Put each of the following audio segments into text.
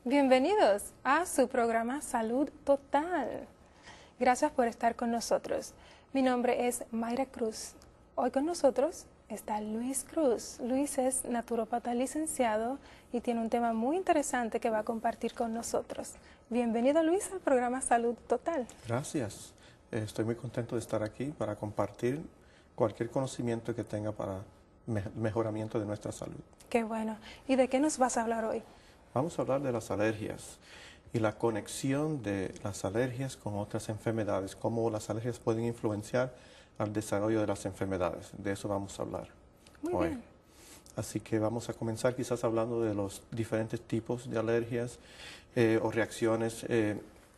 Bienvenidos a su programa Salud Total. Gracias por estar con nosotros. Mi nombre es Mayra Cruz. Hoy con nosotros está Luis Cruz. Luis es naturópata licenciado y tiene un tema muy interesante que va a compartir con nosotros. Bienvenido, Luis, al programa Salud Total. Gracias. Estoy muy contento de estar aquí para compartir cualquier conocimiento que tenga para mejoramiento de nuestra salud. Qué bueno. ¿Y de qué nos vas a hablar hoy? Vamos a hablar de las alergias y la conexión de las alergias con otras enfermedades, cómo las alergias pueden influenciar al desarrollo de las enfermedades. De eso vamos a hablar Muy bien. Así que vamos a comenzar quizás hablando de los diferentes tipos de alergias o reacciones,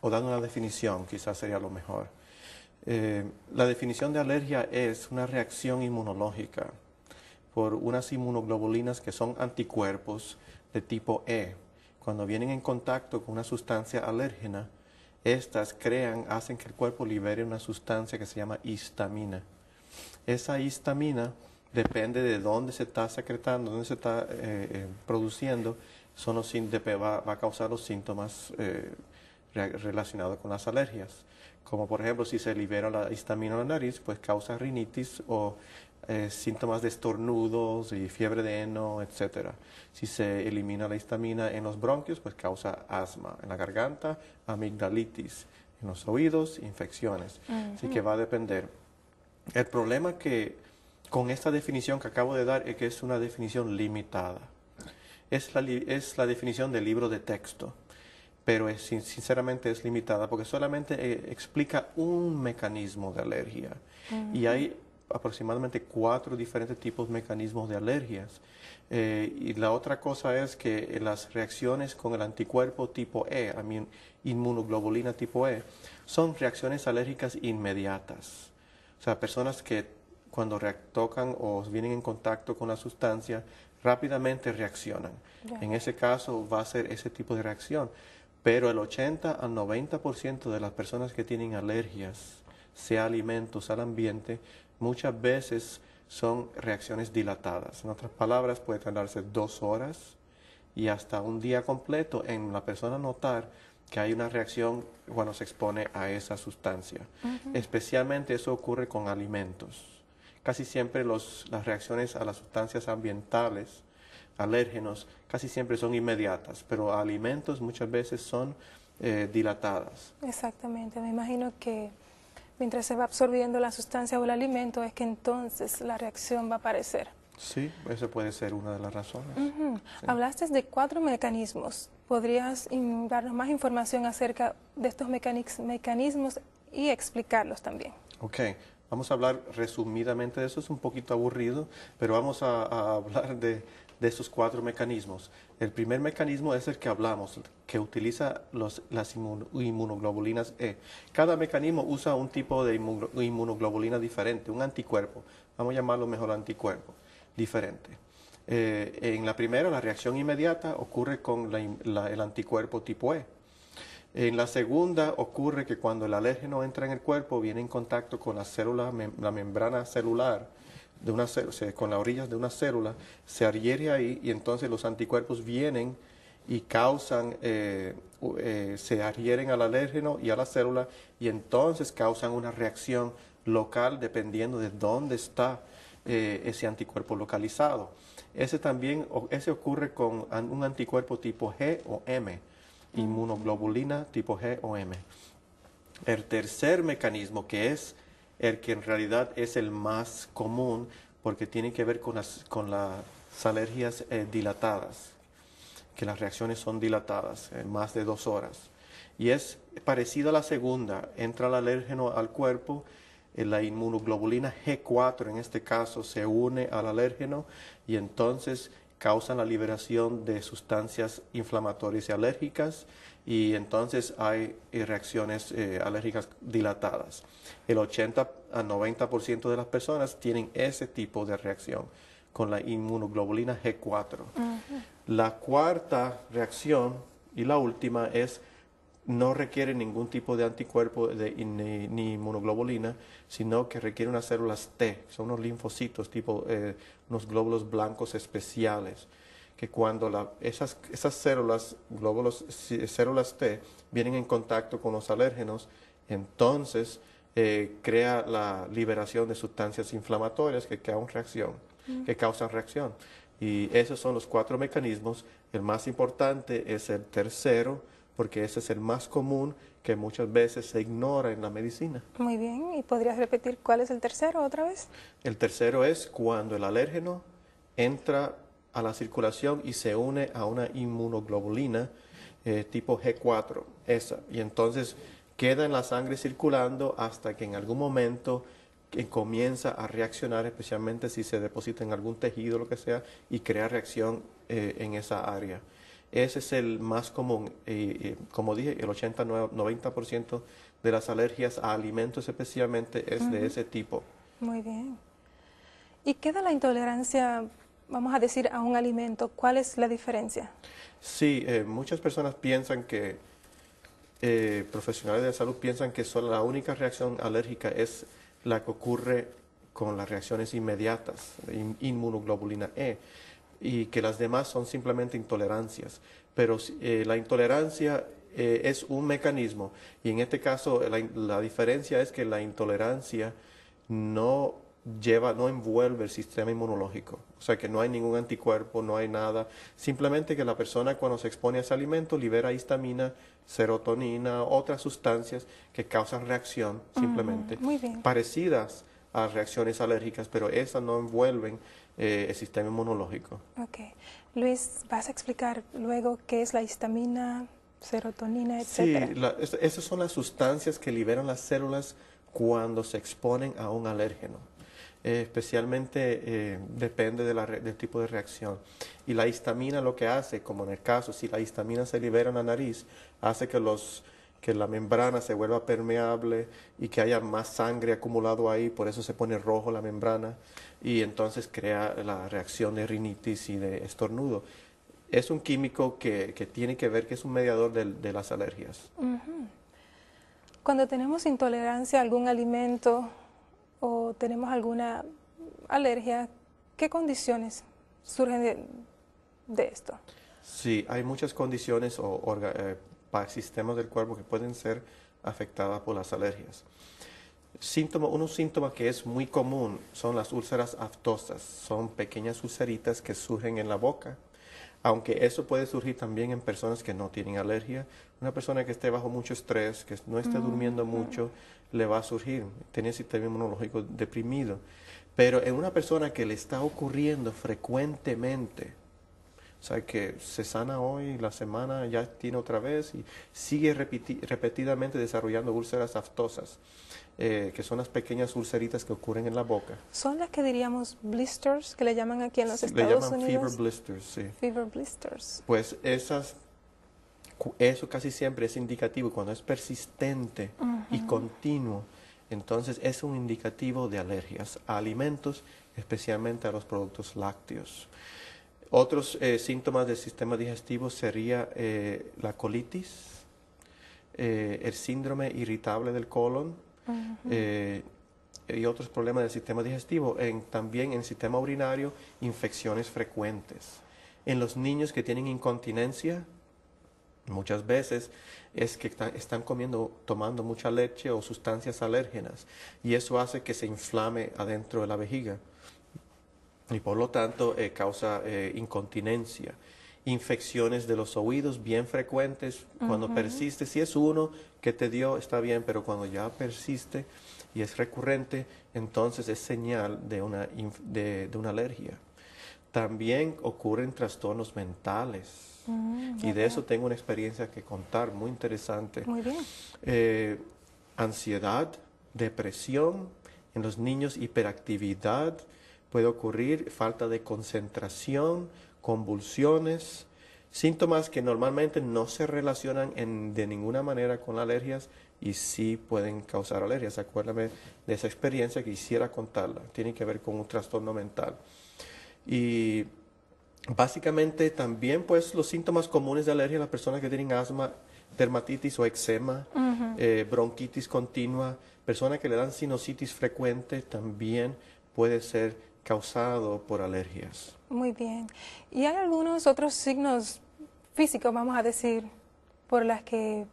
o dando una definición, quizás sería lo mejor. La definición de alergia es una reacción inmunológica por unas inmunoglobulinas que son anticuerpos de tipo E. Cuando vienen en contacto con una sustancia alérgena, estas hacen que el cuerpo libere una sustancia que se llama histamina. Esa histamina depende de dónde se está secretando, dónde se está produciendo, va a causar los síntomas relacionados con las alergias. Como por ejemplo, si se libera la histamina en la nariz, pues causa rinitis o síntomas de estornudos y fiebre de heno, etc. Si se elimina la histamina en los bronquios, pues causa asma. En la garganta, amigdalitis. En los oídos, infecciones. Así que va a depender. El problema que con esta definición que acabo de dar es que es una definición limitada. Es la definición del libro de texto, pero sinceramente es limitada porque solamente explica un mecanismo de alergia. Y hay aproximadamente 4 diferentes tipos de mecanismos de alergias. Y la otra cosa es que las reacciones con el anticuerpo tipo E, inmunoglobulina tipo E, son reacciones alérgicas inmediatas. O sea, personas que cuando tocan o vienen en contacto con la sustancia, rápidamente reaccionan. En ese caso va a ser ese tipo de reacción. Pero el 80 al 90% de las personas que tienen alergias, sea alimentos, al ambiente, muchas veces son reacciones dilatadas. En otras palabras, puede tardarse 2 horas y hasta un día completo en la persona notar que hay una reacción cuando se expone a esa sustancia. Especialmente eso ocurre con alimentos. Casi siempre las reacciones a las sustancias ambientales, alérgenos, casi siempre son inmediatas, pero alimentos muchas veces son dilatadas. Exactamente. Me imagino que mientras se va absorbiendo la sustancia o el alimento es que entonces la reacción va a aparecer. Sí, eso puede ser una de las razones. Sí. Hablaste de 4 mecanismos. ¿Podrías darnos más información acerca de estos mecanismos y explicarlos también? Ok, vamos a hablar resumidamente de eso, es un poquito aburrido, pero vamos a hablar de esos 4 mecanismos. El primer mecanismo es el que hablamos, que utiliza las inmunoglobulinas E. Cada mecanismo usa un tipo de inmunoglobulina diferente, un anticuerpo, vamos a llamarlo mejor anticuerpo, diferente. En la primera, la reacción inmediata ocurre con el anticuerpo tipo E. En la segunda ocurre que cuando el alérgeno entra en el cuerpo, viene en contacto con la célula, la membrana celular, con las orillas de una célula, se adhiere ahí y entonces los anticuerpos vienen y causan, se adhieren al alérgeno y a la célula y entonces causan una reacción local dependiendo de dónde está ese anticuerpo localizado. Ese ocurre con un anticuerpo tipo G o M, inmunoglobulina tipo G o M. El tercer mecanismo, que es el que en realidad es el más común, porque tiene que ver con las alergias dilatadas, que las reacciones son dilatadas, más de 2 horas. Y es parecido a la segunda, entra el alérgeno al cuerpo, la inmunoglobulina G4 en este caso se une al alérgeno y entonces causan la liberación de sustancias inflamatorias y alérgicas y entonces hay reacciones alérgicas dilatadas. El 80 a 90% de las personas tienen ese tipo de reacción con la inmunoglobulina G4. La cuarta reacción y la última no requiere ningún tipo de anticuerpo ni inmunoglobulina, sino que requiere unas células T, son unos linfocitos, unos glóbulos blancos especiales, que cuando esas células, glóbulos, células T, vienen en contacto con los alérgenos, entonces crea la liberación de sustancias inflamatorias que causan reacción. Y esos son los 4 mecanismos. El más importante es el tercero, porque ese es el más común, que muchas veces se ignora en la medicina. Muy bien, ¿y podrías repetir cuál es el tercero otra vez? El tercero es cuando el alérgeno entra a la circulación y se une a una inmunoglobulina tipo G4, esa, y entonces queda en la sangre circulando hasta que en algún momento comienza a reaccionar, especialmente si se deposita en algún tejido o lo que sea, y crea reacción en esa área. Ese es el más común. Como dije, el 80-90% de las alergias a alimentos especialmente es de ese tipo. Muy bien. ¿Y qué da la intolerancia, vamos a decir, a un alimento? ¿Cuál es la diferencia? Sí, muchas personas piensan que, profesionales de la salud piensan que solo la única reacción alérgica es la que ocurre con las reacciones inmediatas, inmunoglobulina E, y que las demás son simplemente intolerancias. Pero la intolerancia es un mecanismo, y en este caso la diferencia es que la intolerancia no envuelve el sistema inmunológico. O sea que no hay ningún anticuerpo, no hay nada. Simplemente que la persona cuando se expone a ese alimento libera histamina, serotonina, otras sustancias que causan reacción simplemente. Muy bien. Parecidas a reacciones alérgicas, pero esas no envuelven el sistema inmunológico. Ok. Luis, ¿vas a explicar luego qué es la histamina, serotonina, etcétera? Sí, esas son las sustancias que liberan las células cuando se exponen a un alérgeno. Especialmente depende del tipo de reacción. Y la histamina lo que hace, como en el caso, si la histamina se libera en la nariz, hace que la membrana se vuelva permeable y que haya más sangre acumulado ahí, por eso se pone rojo la membrana y entonces crea la reacción de rinitis y de estornudo. Es un químico que tiene que ver, que es un mediador de las alergias. Cuando tenemos intolerancia a algún alimento o tenemos alguna alergia, ¿qué condiciones surgen de esto? Sí, hay muchas condiciones sistemas del cuerpo que pueden ser afectadas por las alergias. Unos síntomas que es muy común son las úlceras aftosas. Son pequeñas ulceritas que surgen en la boca, aunque eso puede surgir también en personas que no tienen alergia. Una persona que esté bajo mucho estrés, que no esté durmiendo mucho, le va a surgir, tiene el sistema inmunológico deprimido. Pero en una persona que le está ocurriendo frecuentemente, o sea, que se sana hoy, la semana ya tiene otra vez y sigue repetidamente desarrollando úlceras aftosas, que son las pequeñas ulceritas que ocurren en la boca. ¿Son las que diríamos blisters, que le llaman aquí en los Le Estados llaman Unidos? fever blisters, sí. Fever blisters. Pues eso casi siempre es indicativo cuando es persistente y continuo. Entonces es un indicativo de alergias a alimentos, especialmente a los productos lácteos. Otros síntomas del sistema digestivo sería la colitis, el síndrome irritable del colon y otros problemas del sistema digestivo. También en el sistema urinario, infecciones frecuentes. En los niños que tienen incontinencia, muchas veces es que están tomando mucha leche o sustancias alérgenas y eso hace que se inflame adentro de la vejiga. Y por lo tanto causa incontinencia. Infecciones de los oídos bien frecuentes, cuando persiste, si es uno que te dio, está bien, pero cuando ya persiste y es recurrente, entonces es señal de una alergia. También ocurren trastornos mentales, y de eso tengo una experiencia que contar muy interesante. Muy bien. Ansiedad, depresión, en los niños hiperactividad, puede ocurrir falta de concentración, convulsiones, síntomas que normalmente no se relacionan de ninguna manera con alergias y sí pueden causar alergias. Acuérdame de esa experiencia que quisiera contarla. Tiene que ver con un trastorno mental. Y básicamente también pues los síntomas comunes de alergia a las personas que tienen asma, dermatitis o eczema, bronquitis continua, personas que le dan sinusitis frecuente también puede ser causado por alergias. Muy bien. ¿Y hay algunos otros signos físicos, vamos a decir, por las que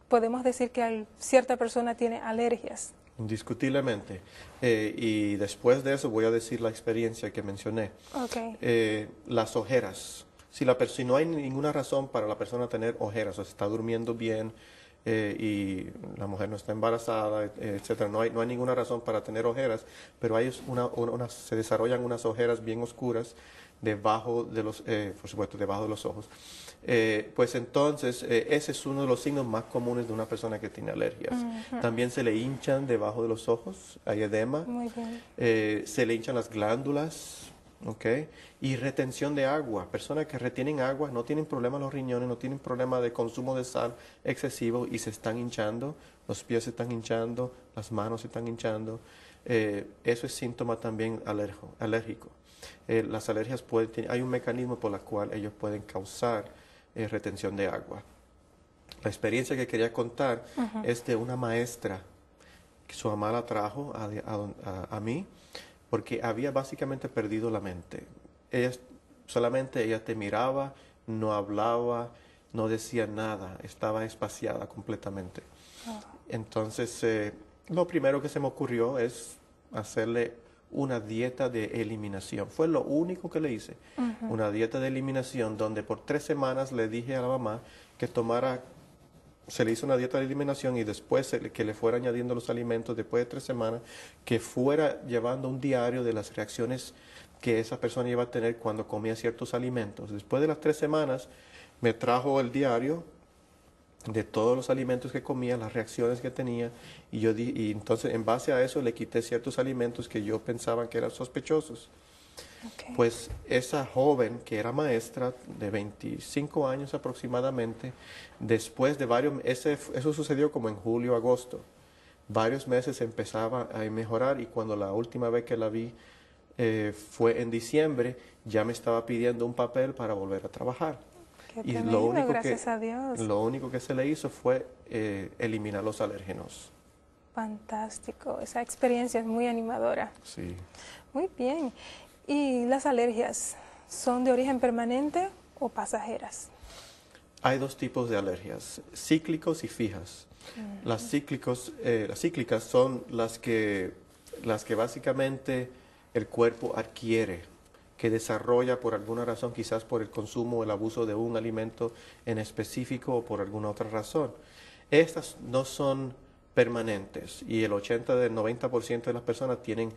podemos decir que cierta persona tiene alergias? Indiscutiblemente. Y después de eso voy a decir la experiencia que mencioné. Okay. Las ojeras. Si no hay ninguna razón para la persona tener ojeras, o se está durmiendo bien y la mujer no está embarazada, etcétera, no hay ninguna razón para tener ojeras, pero se desarrollan unas ojeras bien oscuras debajo de los, por supuesto, debajo de los ojos. Pues entonces, ese es uno de los signos más comunes de una persona que tiene alergias. También se le hinchan debajo de los ojos, hay edema. Muy bien. Se le hinchan las glándulas, ¿ok? Y retención de agua. Personas que retienen agua no tienen problema en los riñones, no tienen problema de consumo de sal excesivo y se están hinchando, los pies se están hinchando, las manos se están hinchando. Eso es síntoma también alérgico. Las alergias hay un mecanismo por el cual ellos pueden causar retención de agua. La experiencia que quería contar es de una maestra que su mamá la trajo a mí porque había básicamente perdido la mente. Solamente ella te miraba, no hablaba, no decía nada, estaba espaciada completamente. Entonces, lo primero que se me ocurrió es hacerle una dieta de eliminación. Fue lo único que le hice. Una dieta de eliminación donde por 3 semanas le dije a la mamá que se le hizo una dieta de eliminación y después que le fuera añadiendo los alimentos después de 3 semanas, que fuera llevando un diario de las reacciones que esa persona iba a tener cuando comía ciertos alimentos. Después de las 3 semanas me trajo el diario de todos los alimentos que comía, las reacciones que tenía, y entonces en base a eso le quité ciertos alimentos que yo pensaba que eran sospechosos. Okay. Pues esa joven que era maestra de 25 años aproximadamente, después de eso sucedió como en julio, agosto, varios meses empezaba a mejorar y cuando la última vez que la vi fue en diciembre, ya me estaba pidiendo un papel para volver a trabajar. Y gracias a Dios. Lo único que se le hizo fue eliminar los alérgenos. Fantástico, esa experiencia es muy animadora. Sí. Muy bien. ¿Y las alergias son de origen permanente o pasajeras? Hay 2 tipos de alergias, cíclicos y fijas. Las cíclicas son las que básicamente el cuerpo adquiere, que desarrolla por alguna razón, quizás por el consumo o el abuso de un alimento en específico o por alguna otra razón. Estas no son permanentes y el 90% de las personas tienen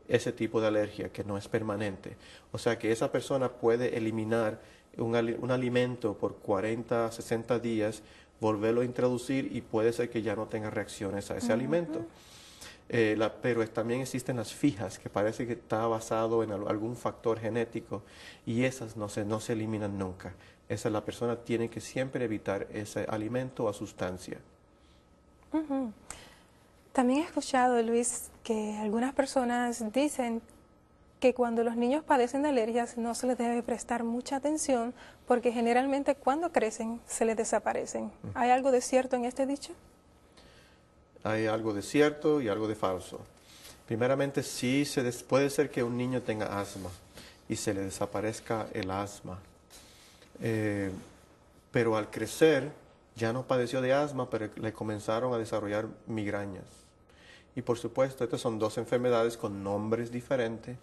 ese tipo de alergia que no es permanente. O sea que esa persona puede eliminar un alimento por 40, 60 días, volverlo a introducir y puede ser que ya no tenga reacciones a ese alimento. Pero también existen las fijas, que parece que está basado en algún factor genético y esas no se eliminan nunca. La persona tiene que siempre evitar ese alimento o sustancia. También he escuchado, Luis, que algunas personas dicen que cuando los niños padecen de alergias no se les debe prestar mucha atención porque generalmente cuando crecen se les desaparecen. ¿Hay algo de cierto en este dicho? Hay algo de cierto y algo de falso. Primeramente, sí puede ser que un niño tenga asma y se le desaparezca el asma. Pero al crecer ya no padeció de asma, pero le comenzaron a desarrollar migrañas. Y por supuesto, estas son 2 enfermedades con nombres diferentes.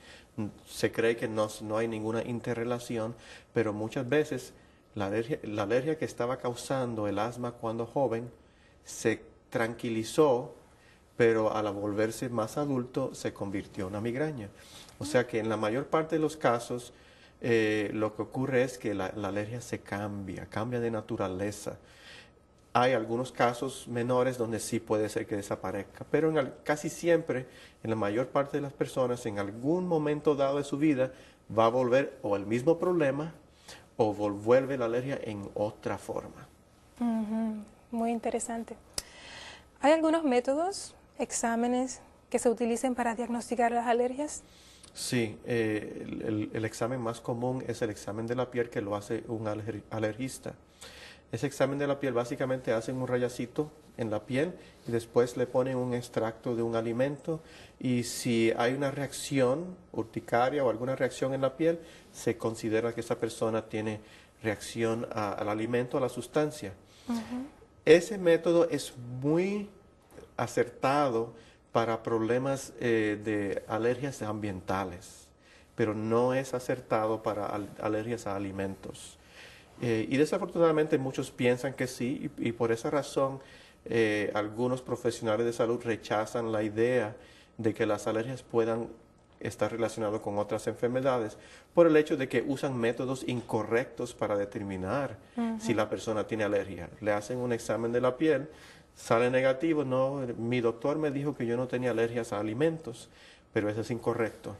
Se cree que no hay ninguna interrelación, pero muchas veces la alergia que estaba causando el asma cuando joven se tranquilizó, pero al volverse más adulto se convirtió en una migraña. O sea que en la mayor parte de los casos lo que ocurre es que la alergia cambia de naturaleza. Hay algunos casos menores donde sí puede ser que desaparezca, pero casi siempre, en la mayor parte de las personas, en algún momento dado de su vida, va a volver o el mismo problema o vuelve la alergia en otra forma. Muy interesante. ¿Hay algunos métodos, exámenes que se utilicen para diagnosticar las alergias? Sí, el examen más común es el examen de la piel que lo hace un alergista. Ese examen de la piel básicamente hacen un rayacito en la piel y después le ponen un extracto de un alimento y si hay una reacción urticaria o alguna reacción en la piel, se considera que esa persona tiene reacción al alimento, a la sustancia. Ese método es muy acertado para problemas de alergias ambientales, pero no es acertado para alergias a alimentos. Y desafortunadamente muchos piensan que sí, y por esa razón algunos profesionales de salud rechazan la idea de que las alergias puedan estar relacionadas con otras enfermedades por el hecho de que usan métodos incorrectos para determinar si la persona tiene alergia. Le hacen un examen de la piel, sale negativo, no, mi doctor me dijo que yo no tenía alergias a alimentos, pero eso es incorrecto.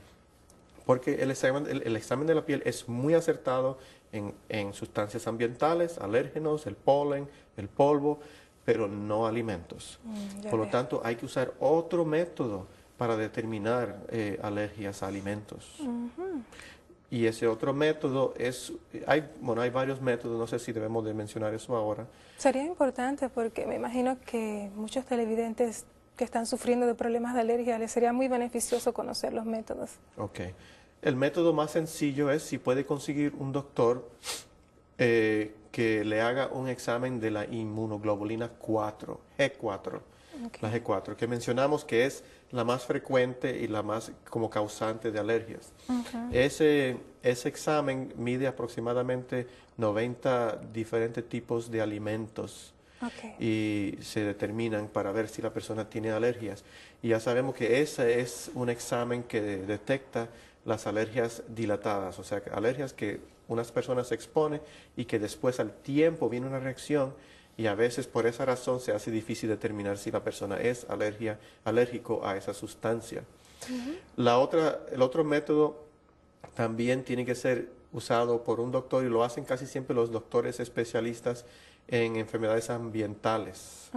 Porque el examen de la piel es muy acertado en sustancias ambientales, alérgenos, el polen, el polvo, pero no alimentos. Por lo tanto, hay que usar otro método para determinar alergias a alimentos. Y ese otro método hay varios métodos, no sé si debemos de mencionar eso ahora. Sería importante porque me imagino que muchos televidentes que están sufriendo de problemas de alergia les sería muy beneficioso conocer los métodos. Ok. El método más sencillo es si puede conseguir un doctor que le haga un examen de la inmunoglobulina 4, G4, la G4, que mencionamos que es la más frecuente y la más como causante de alergias. Ese examen mide aproximadamente 90 diferentes tipos de alimentos y se determinan para ver si la persona tiene alergias. Y ya sabemos que ese es un examen que detecta las alergias dilatadas, o sea, alergias que unas personas se exponen y que después al tiempo viene una reacción y a veces por esa razón se hace difícil determinar si la persona es alérgico a esa sustancia. El otro método también tiene que ser usado por un doctor y lo hacen casi siempre los doctores especialistas en enfermedades ambientales.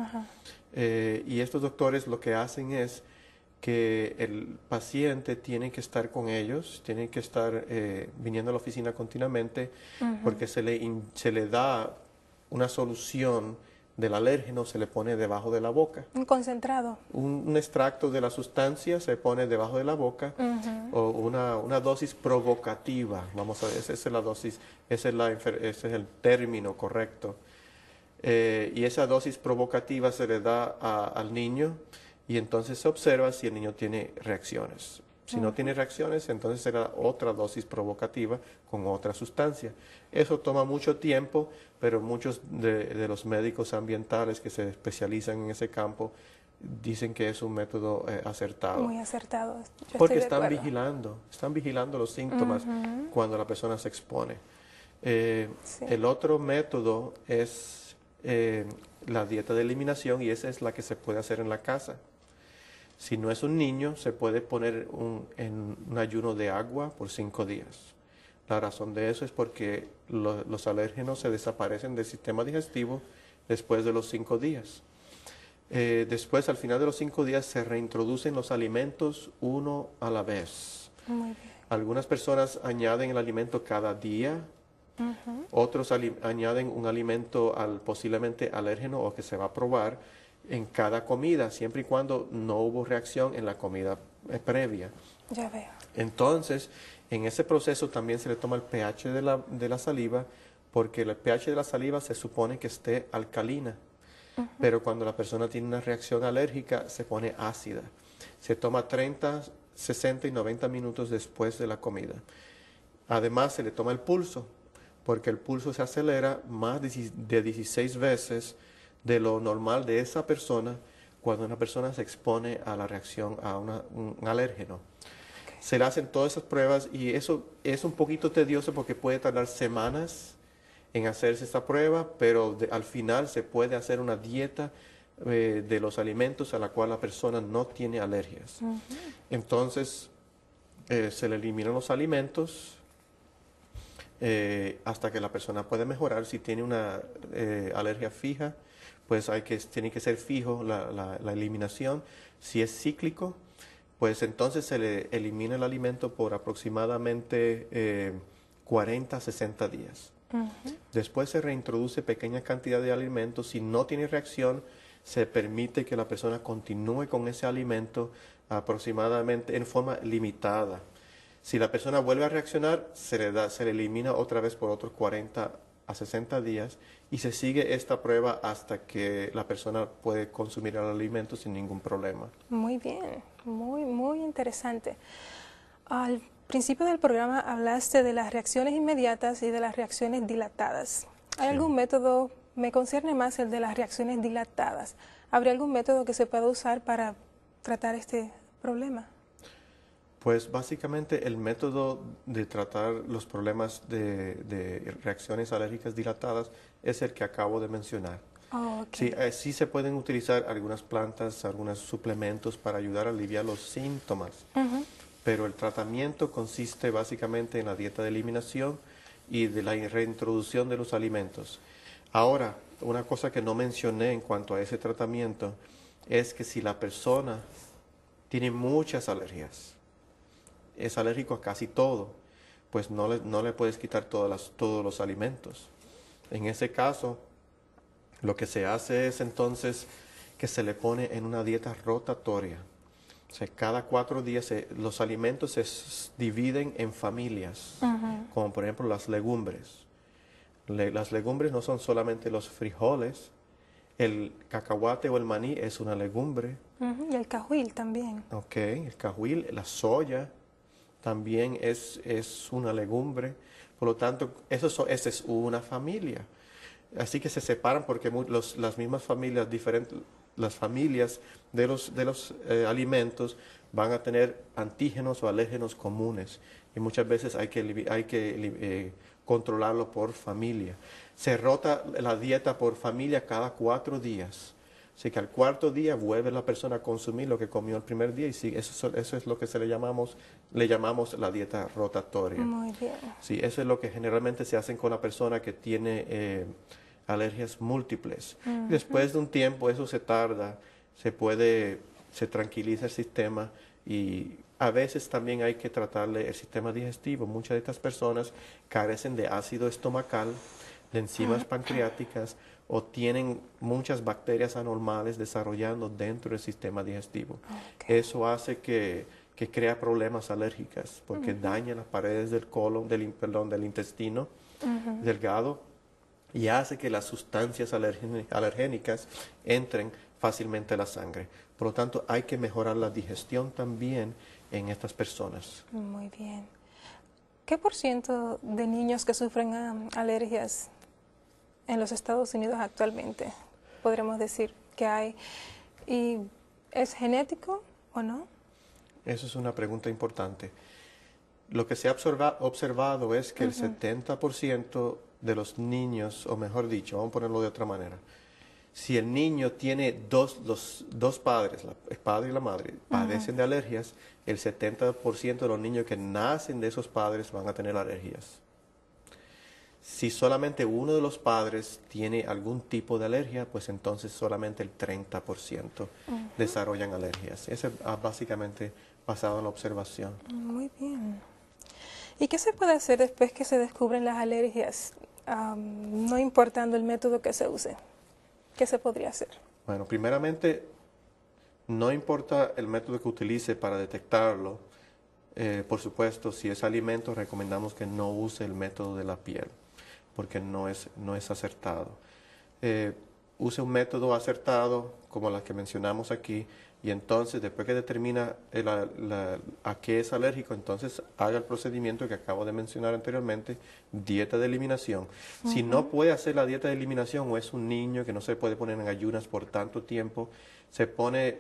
Y estos doctores lo que hacen es que el paciente tiene que estar con ellos, tiene que estar viniendo a la oficina continuamente porque se le da una solución del alérgeno, se le pone debajo de la boca. Un concentrado. Un extracto de la sustancia se pone debajo de la boca o una dosis provocativa, vamos a ver, esa es la dosis, ese es el término correcto. Y esa dosis provocativa se le da al niño y entonces se observa si el niño tiene reacciones. Si no tiene reacciones, entonces será otra dosis provocativa con otra sustancia. Eso toma mucho tiempo, pero muchos de los médicos ambientales que se especializan en ese campo dicen que es un método acertado. Muy acertado. Porque están vigilando los síntomas cuando la persona se expone. El otro método es la dieta de eliminación y esa es la que se puede hacer en la casa. Si no es un niño, se puede poner en un ayuno de agua por 5 días. La razón de eso es porque los alérgenos se desaparecen del sistema digestivo después de los 5 días. Después, al final de los 5 días, se reintroducen los alimentos uno a la vez. Muy bien. Algunas personas añaden el alimento cada día. Otros añaden un alimento posiblemente alérgeno o que se va a probar en cada comida, siempre y cuando no hubo reacción en la comida previa. Ya veo. Entonces, en ese proceso también se le toma el pH de la saliva, porque el pH de la saliva se supone que esté alcalina, pero cuando la persona tiene una reacción alérgica se pone ácida. Se toma 30, 60 y 90 minutos después de la comida. Además, se le toma el pulso, porque el pulso se acelera más de 16 veces de lo normal de esa persona cuando una persona se expone a la reacción a un alérgeno. Se le hacen todas esas pruebas y eso es un poquito tedioso porque puede tardar semanas en hacerse esta prueba, pero al final se puede hacer una dieta de los alimentos a la cual la persona no tiene alergias. Entonces, se le eliminan los alimentos hasta que la persona puede mejorar. Si tiene una alergia fija, pues tiene que ser fijo la eliminación. Si es cíclico, pues entonces se le elimina el alimento por aproximadamente 40 a 60 días. Después se reintroduce pequeña cantidad de alimentos. Si no tiene reacción, se permite que la persona continúe con ese alimento aproximadamente en forma limitada. Si la persona vuelve a reaccionar, se le elimina otra vez por otros 40 a 60 días y se sigue esta prueba hasta que la persona puede consumir el alimento sin ningún problema. Muy bien, muy interesante. Al principio del programa hablaste de las reacciones inmediatas y de las reacciones dilatadas. ¿Hay algún método? Me concierne más el de las reacciones dilatadas. ¿Habría algún método que se pueda usar para tratar este problema? Pues básicamente el método de tratar los problemas de reacciones alérgicas dilatadas es el que acabo de mencionar. Oh, okay. Sí, sí se pueden utilizar algunas plantas, algunos suplementos para ayudar a aliviar los síntomas, pero el tratamiento consiste básicamente en la dieta de eliminación y de la reintroducción de los alimentos. Ahora, una cosa que no mencioné en cuanto a ese tratamiento es que si la persona tiene muchas alergias, es alérgico a casi todo, pues no le puedes quitar todos los alimentos. En ese caso, lo que se hace es entonces que se le pone en una dieta rotatoria. O sea, cada 4 días los alimentos se dividen en familias, como por ejemplo las legumbres. Las legumbres no son solamente los frijoles, el cacahuate o el maní es una legumbre. Y el cajuil también. Ok, el cajuil, la soya también es una legumbre. Por lo tanto, esa es una familia. Así que se separan porque las mismas familias diferentes, las familias de los alimentos van a tener antígenos o alérgenos comunes y muchas veces hay que controlarlo por familia. Se rota la dieta por familia cada 4 días. Así que al 4.º día vuelve la persona a consumir lo que comió el primer día y sí, eso es lo que le llamamos la dieta rotatoria. Muy bien. Sí, eso es lo que generalmente se hace con la persona que tiene alergias múltiples. Después de un tiempo eso se tarda, se tranquiliza el sistema y a veces también hay que tratarle el sistema digestivo. Muchas de estas personas carecen de ácido estomacal, de enzimas pancreáticas o tienen muchas bacterias anormales desarrollando dentro del sistema digestivo. Eso hace que crea problemas alérgicos porque daña las paredes del colon, del intestino delgado y hace que las sustancias alergénicas entren fácilmente a la sangre. Por lo tanto, hay que mejorar la digestión también en estas personas. Muy bien. ¿Qué % de niños que sufren alergias en los Estados Unidos actualmente podremos decir que hay? ¿Y es genético o no? Eso es una pregunta importante. Lo que se ha observado es que el 70% de los niños, o mejor dicho, vamos a ponerlo de otra manera, si el niño tiene los dos padres, el padre y la madre, padecen de alergias, el 70% de los niños que nacen de esos padres van a tener alergias. Si solamente uno de los padres tiene algún tipo de alergia, pues entonces solamente el 30% desarrollan alergias. Eso es básicamente basado en la observación. Muy bien. ¿Y qué se puede hacer después que se descubren las alergias, no importando el método que se use? ¿Qué se podría hacer? Bueno, primeramente, no importa el método que utilice para detectarlo. Por supuesto, si es alimento, recomendamos que no use el método de la piel, porque no es acertado. Use un método acertado, como la que mencionamos aquí, y entonces, después que determina a qué es alérgico, entonces haga el procedimiento que acabo de mencionar anteriormente, dieta de eliminación. Si no puede hacer la dieta de eliminación o es un niño que no se puede poner en ayunas por tanto tiempo, se pone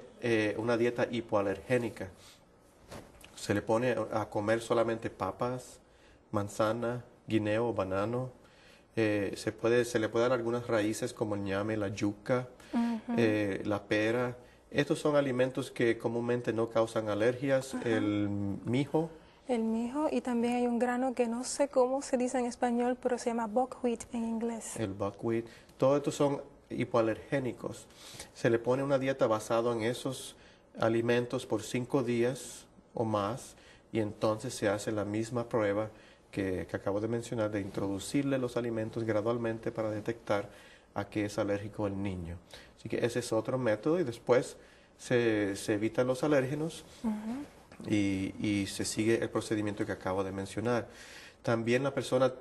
una dieta hipoalergénica. Se le pone a comer solamente papas, manzana, guineo, banano. Se le puede dar algunas raíces como el ñame, la yuca, la pera. Estos son alimentos que comúnmente no causan alergias. El mijo. El mijo, y también hay un grano que no sé cómo se dice en español, pero se llama buckwheat en inglés. El buckwheat. Todos estos son hipoalergénicos. Se le pone una dieta basada en esos alimentos por 5 días o más y entonces se hace la misma prueba que acabo de mencionar, de introducirle los alimentos gradualmente para detectar a qué es alérgico el niño. Así que ese es otro método y después se evitan los alérgenos y se sigue el procedimiento que acabo de mencionar. También la persona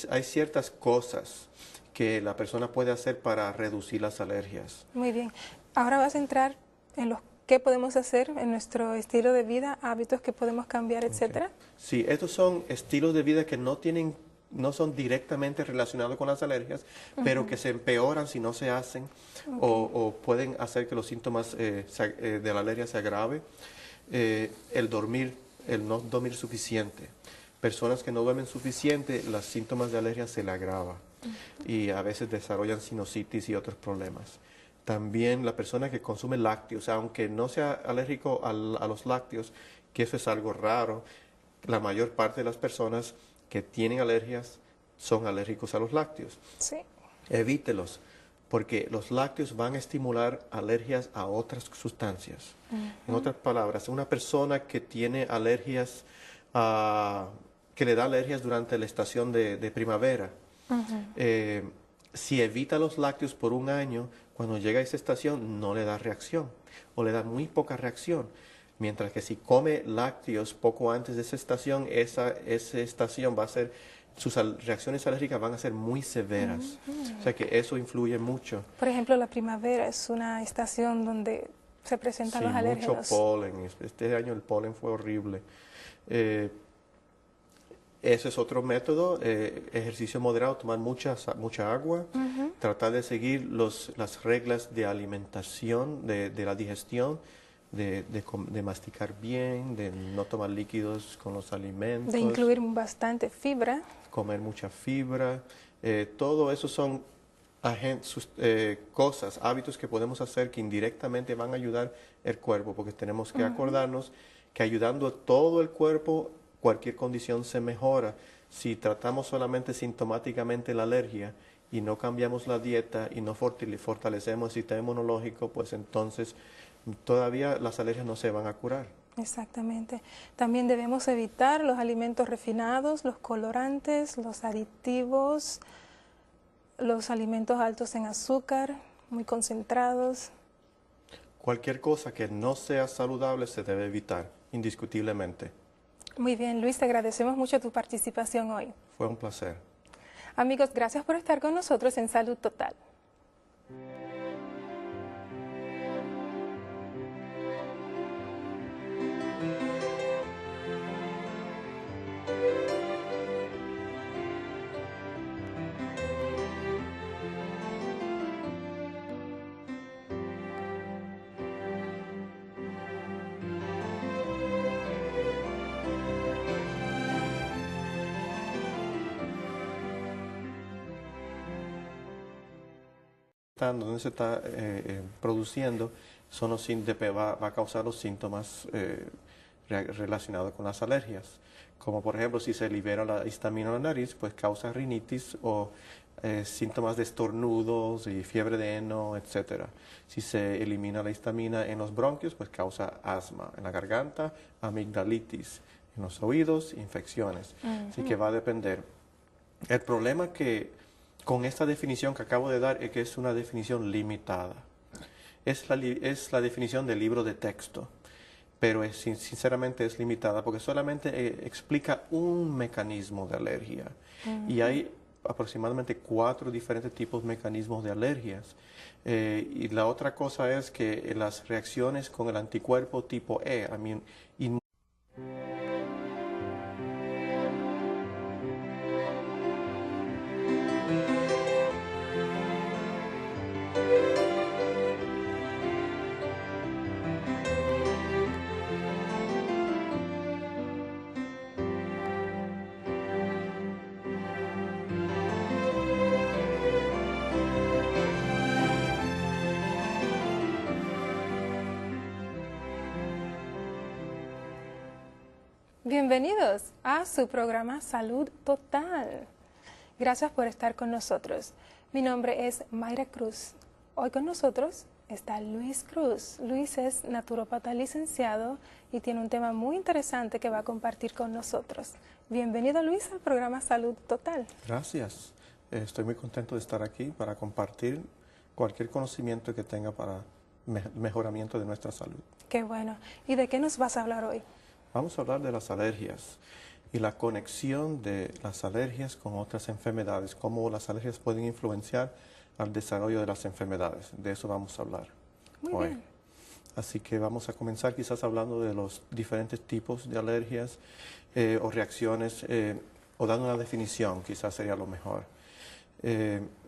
hay ciertas cosas que la persona puede hacer para reducir las alergias. Muy bien. Ahora vas a entrar en los qué podemos hacer en nuestro estilo de vida, hábitos que podemos cambiar, etcétera. Sí, estos son estilos de vida que no son directamente relacionados con las alergias, pero que se empeoran si no se hacen o pueden hacer que los síntomas de la alergia se agrave. El no dormir suficiente. Personas que no duermen suficiente, los síntomas de alergia se le agravan y a veces desarrollan sinusitis y otros problemas. También la persona que consume lácteos, aunque no sea alérgico a los lácteos, que eso es algo raro, la mayor parte de las personas que tienen alergias son alérgicos a los lácteos. Sí. Evítelos, porque los lácteos van a estimular alergias a otras sustancias. En otras palabras, una persona que tiene alergias, que le da alergias durante la estación de primavera, si evita los lácteos por un año, cuando llega a esa estación no le da reacción o le da muy poca reacción. Mientras que si come lácteos poco antes de esa estación, esa estación va a ser, sus reacciones alérgicas van a ser muy severas. O sea que eso influye mucho. Por ejemplo, la primavera es una estación donde se presentan los alérgenos. Mucho polen. Este año el polen fue horrible. Ese es otro método, ejercicio moderado, tomar mucha agua, tratar de seguir las reglas de alimentación, de la digestión, de masticar bien, de no tomar líquidos con los alimentos. De incluir bastante fibra. Comer mucha fibra. Todo eso son cosas, hábitos que podemos hacer que indirectamente van a ayudar el cuerpo, porque tenemos que acordarnos que ayudando a todo el cuerpo, cualquier condición se mejora. Si tratamos solamente sintomáticamente la alergia y no cambiamos la dieta y no fortalecemos el sistema inmunológico, pues entonces todavía las alergias no se van a curar. Exactamente. También debemos evitar los alimentos refinados, los colorantes, los aditivos, los alimentos altos en azúcar, muy concentrados. Cualquier cosa que no sea saludable se debe evitar, indiscutiblemente. Muy bien, Luis, te agradecemos mucho tu participación hoy. Fue un placer. Amigos, gracias por estar con nosotros en Salud Total. Donde se está produciendo va a causar los síntomas relacionados con las alergias. Como por ejemplo, si se libera la histamina en la nariz, pues causa rinitis o síntomas de estornudos y fiebre de heno, etc. Si se elimina la histamina en los bronquios, pues causa asma. En la garganta, amigdalitis. En los oídos, infecciones. Así que va a depender. El problema con esta definición que acabo de dar es que es una definición limitada. Es la definición del libro de texto, pero sinceramente es limitada porque solamente explica un mecanismo de alergia. Y hay aproximadamente 4 diferentes tipos de mecanismos de alergias. Y la otra cosa es que las reacciones con el anticuerpo tipo E, Bienvenidos a su programa Salud Total. Gracias por estar con nosotros. Mi nombre es Mayra Cruz. Hoy con nosotros está Luis Cruz. Luis es naturópata licenciado y tiene un tema muy interesante que va a compartir con nosotros. Bienvenido, Luis, al programa Salud Total. Gracias. Estoy muy contento de estar aquí para compartir cualquier conocimiento que tenga para mejoramiento de nuestra salud. Qué bueno. ¿Y de qué nos vas a hablar hoy? Vamos a hablar de las alergias y la conexión de las alergias con otras enfermedades, cómo las alergias pueden influenciar al desarrollo de las enfermedades. De eso vamos a hablar Muy bien. Así que vamos a comenzar quizás hablando de los diferentes tipos de alergias o reacciones, o dando una definición, quizás sería lo mejor.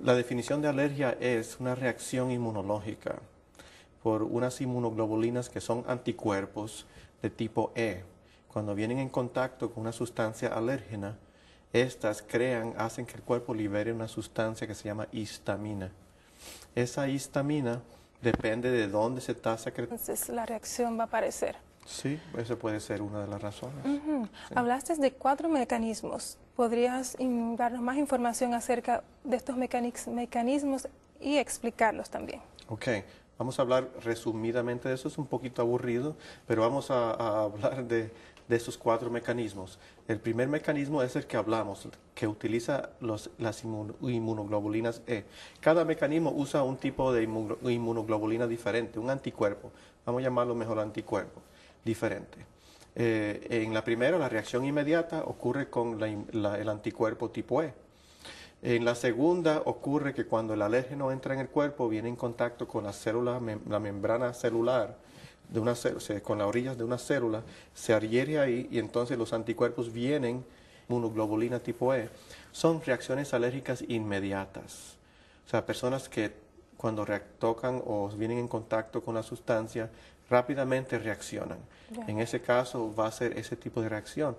La definición de alergia es una reacción inmunológica por unas inmunoglobulinas que son anticuerpos de tipo E. Cuando vienen en contacto con una sustancia alérgena, estas hacen que el cuerpo libere una sustancia que se llama histamina. Esa histamina depende de dónde se está secretando. Entonces la reacción va a aparecer. Sí, eso puede ser una de las razones. Sí. Hablaste de 4 mecanismos. ¿Podrías darnos más información acerca de estos mecanismos y explicarlos también? Ok, vamos a hablar resumidamente de eso. Es un poquito aburrido, pero vamos a hablar de esos 4 mecanismos. El primer mecanismo es el que hablamos, que utiliza las inmunoglobulinas E. Cada mecanismo usa un tipo de inmunoglobulina diferente, un anticuerpo. Vamos a llamarlo mejor anticuerpo, diferente. En la primera, la reacción inmediata ocurre con el anticuerpo tipo E. En la segunda ocurre que cuando el alérgeno entra en el cuerpo, viene en contacto con la célula, la membrana celular, con las orillas de una célula, se adhiere ahí y entonces los anticuerpos vienen, inmunoglobulina tipo E, son reacciones alérgicas inmediatas. O sea, personas que cuando tocan o vienen en contacto con la sustancia, rápidamente reaccionan. En ese caso va a ser ese tipo de reacción.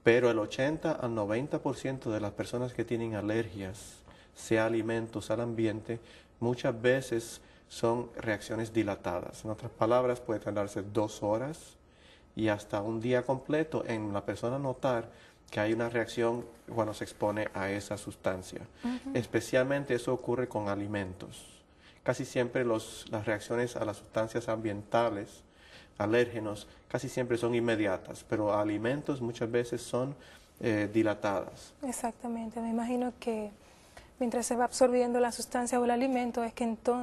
Pero el 80 al 90% de las personas que tienen alergias, sea alimentos, al ambiente, muchas veces son reacciones dilatadas. En otras palabras, puede tardarse 2 horas y hasta un día completo en la persona notar que hay una reacción cuando se expone a esa sustancia. Especialmente eso ocurre con alimentos. Casi siempre las reacciones a las sustancias ambientales, alérgenos, casi siempre son inmediatas, pero alimentos muchas veces son dilatadas. Exactamente. Me imagino que mientras se va absorbiendo la sustancia o el alimento es que entonces